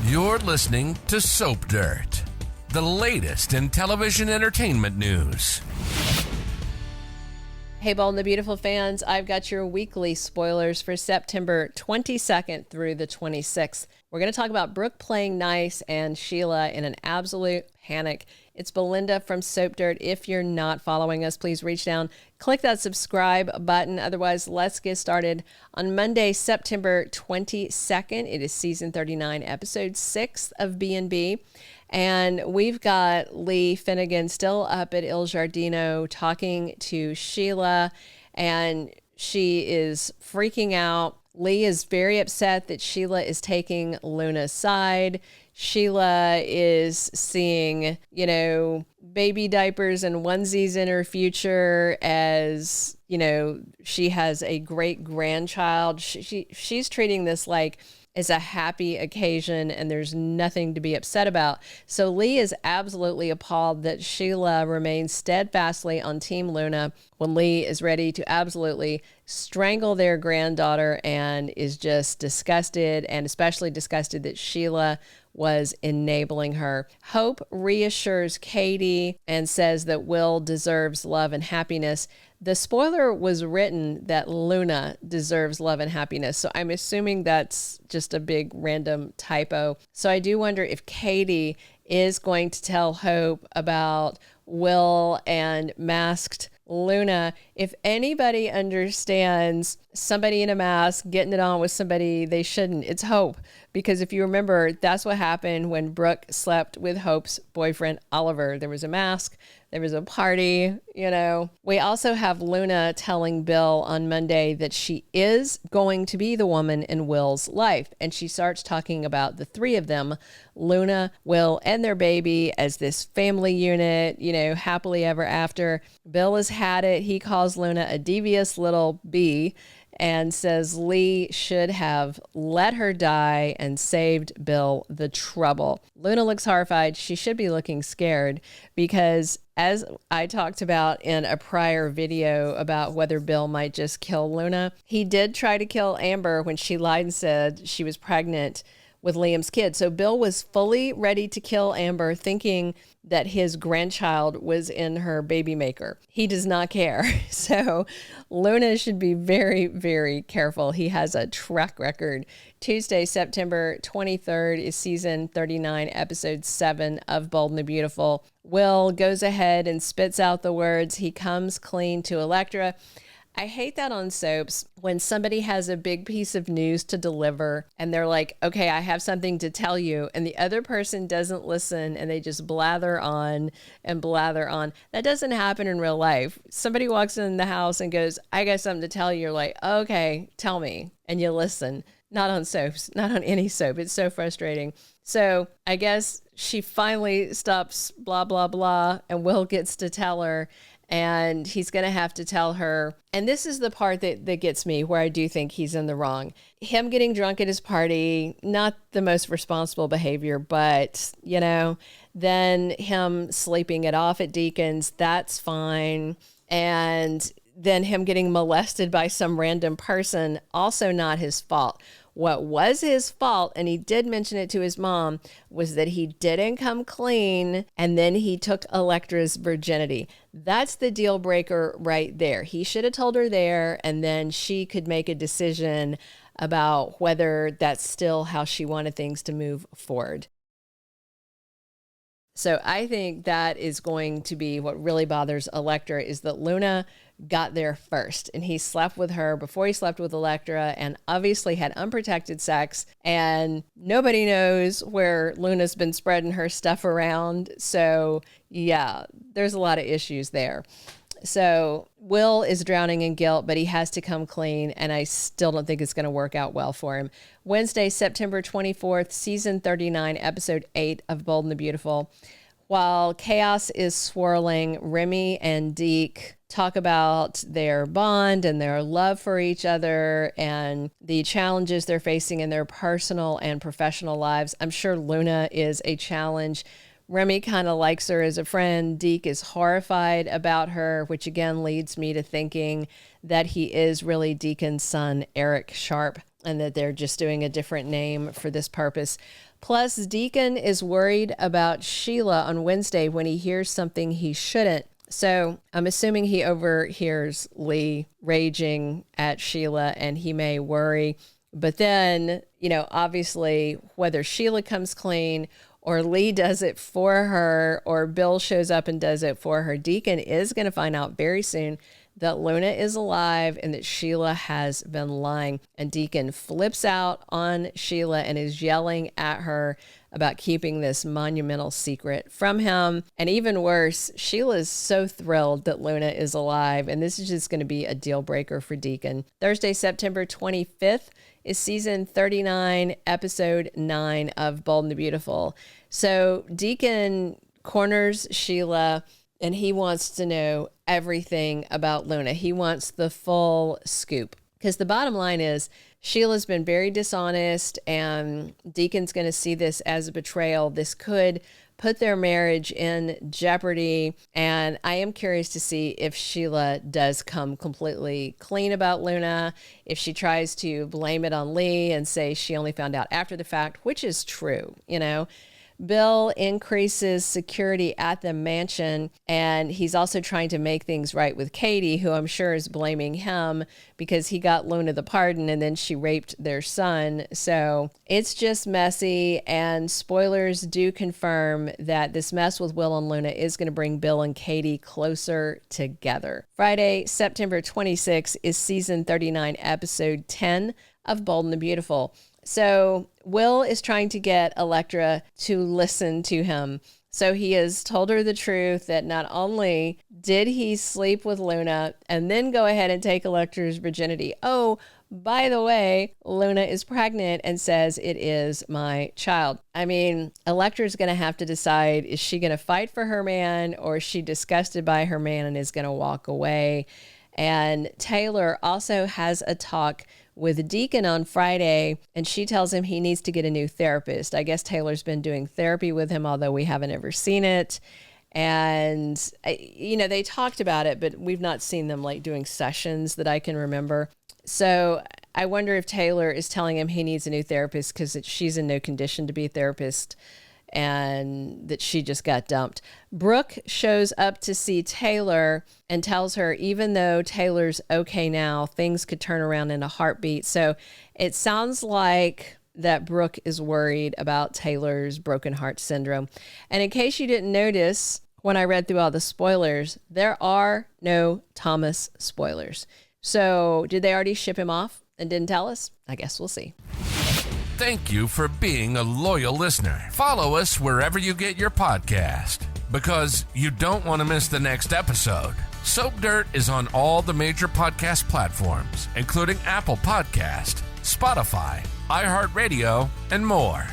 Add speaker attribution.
Speaker 1: You're listening to Soap Dirt, the latest in television entertainment news.
Speaker 2: Hey, Bold and the Beautiful fans, I've got your weekly spoilers for September 22nd through the 26th. We're going to talk about Brooke playing nice and Sheila in an absolute panic. It's Belinda from Soap Dirt. If you're not following us, please reach down, click that subscribe button. Otherwise, let's get started. On Monday, September 22nd, it is season 39, episode 6 of B&B. And we've got Li Finnegan still up at Il Giardino talking to Sheila, and she is freaking out. Li is very upset that Sheila is taking Luna's side. Sheila is seeing, baby diapers and onesies in her future as, she has a great grandchild. She's treating this like is a happy occasion and there's nothing to be upset about. So Li is absolutely appalled that Sheila remains steadfastly on Team Luna when Li is ready to absolutely strangle their granddaughter and is just disgusted, and especially disgusted that Sheila was enabling her. Hope reassures Katie and says that Will deserves love and happiness. The spoiler was written that Luna deserves love and happiness, so I'm assuming that's just a big random typo. So I do wonder if Katie is going to tell Hope about Will and masked Luna. If anybody understands somebody in a mask getting it on with somebody they shouldn't, it's Hope. Because if you remember, that's what happened when Brooke slept with Hope's boyfriend, Oliver. There was a mask. There was a party, We also have Luna telling Bill on Monday that she is going to be the woman in Will's life. And she starts talking about the three of them, Luna, Will, and their baby, as this family unit, happily ever after. Bill has had it. He calls Luna a devious little bee and says Li should have let her die and saved Bill the trouble. Luna looks horrified. She should be looking scared because, as I talked about in a prior video about whether Bill might just kill Luna, he did try to kill Amber when she lied and said she was pregnant with Liam's kid. So Bill was fully ready to kill Amber, thinking that his grandchild was in her baby maker. He does not care. So Luna should be very, very careful. He has a track record. Tuesday, September 23rd is season 39, episode 7 of Bold and the Beautiful. Will goes ahead and spits out the words, he comes clean to Electra. I hate that on soaps when somebody has a big piece of news to deliver and they're like, okay, I have something to tell you. And the other person doesn't listen and they just blather on and blather on. That doesn't happen in real life. Somebody walks in the house and goes, I got something to tell you. You're like, okay, tell me. And you listen. Not on soaps, not on any soap. It's so frustrating. So I guess she finally stops blah, blah, blah. And Will gets to tell her. And he's going to have to tell her. And this is the part that gets me, where I do think he's in the wrong. Him getting drunk at his party, not the most responsible behavior, but, then him sleeping it off at Deacon's, that's fine. And then him getting molested by some random person, also not his fault. What was his fault, and he did mention it to his mom, was that he didn't come clean and then he took Electra's virginity. That's the deal breaker right there. He should have told her there, and then she could make a decision about whether that's still how she wanted things to move forward. So I think that is going to be what really bothers Electra, is that Luna got there first and he slept with her before he slept with Electra, and obviously had unprotected sex, and nobody knows where Luna's been spreading her stuff around. So yeah, there's a lot of issues there. So Will is drowning in guilt, but he has to come clean, and I still don't think it's going to work out well for him. Wednesday, September 24th, season 39, episode 8 of Bold and the Beautiful. While chaos is swirling, Remy and Deke talk about their bond and their love for each other and the challenges they're facing in their personal and professional lives. I'm sure Luna is a challenge. Remy kind of likes her as a friend. Deke is horrified about her, which again leads me to thinking that he is really Deacon's son, Eric Sharpe. and that they're just doing a different name for this purpose. Plus, Deacon is worried about Sheila on Wednesday when he hears something he shouldn't. So I'm assuming he overhears Li raging at Sheila and he may worry. But then, obviously, whether Sheila comes clean or Li does it for her or Bill shows up and does it for her, Deacon is going to find out very soon that Luna is alive and that Sheila has been lying. And Deacon flips out on Sheila and is yelling at her about keeping this monumental secret from him. And even worse, Sheila is so thrilled that Luna is alive, and this is just going to be a deal breaker for Deacon. Thursday, September 25th is season 39, episode 9 of Bold and the Beautiful. So Deacon corners Sheila, and he wants to know everything about Luna. He wants the full scoop. Because the bottom line is, Sheila's been very dishonest, and Deacon's going to see this as a betrayal. This could put their marriage in jeopardy. And I am curious to see if Sheila does come completely clean about Luna, if she tries to blame it on Li and say she only found out after the fact, which is true, Bill increases security at the mansion, and he's also trying to make things right with Katie, who I'm sure is blaming him because he got Luna the pardon and then she raped their son. So it's just messy, and spoilers do confirm that this mess with Will and Luna is going to bring Bill and Katie closer together. Friday, September 26th is season 39, episode 10 of Bold and the Beautiful. So Will is trying to get Electra to listen to him. So he has told her the truth that not only did he sleep with Luna and then go ahead and take Electra's virginity. Oh, by the way, Luna is pregnant and says it is my child. I mean, Electra's going to have to decide, is she going to fight for her man, or is she disgusted by her man and is going to walk away? And Taylor also has a talk with Deacon on Friday, and she tells him he needs to get a new therapist. I guess Taylor's been doing therapy with him, although we haven't ever seen it. And, they talked about it, but we've not seen them doing sessions that I can remember. So I wonder if Taylor is telling him he needs a new therapist because she's in no condition to be a therapist, and that she just got dumped. Brooke shows up to see Taylor and tells her even though Taylor's okay now, things could turn around in a heartbeat. So it sounds like that Brooke is worried about Taylor's broken heart syndrome. And in case you didn't notice, when I read through all the spoilers, there are no Thomas spoilers. So did they already ship him off and didn't tell us? I guess we'll see.
Speaker 1: Thank you for being a loyal listener. Follow us wherever you get your podcast, because you don't want to miss the next episode. Soap Dirt is on all the major podcast platforms, including Apple Podcast, Spotify, iHeartRadio, and more.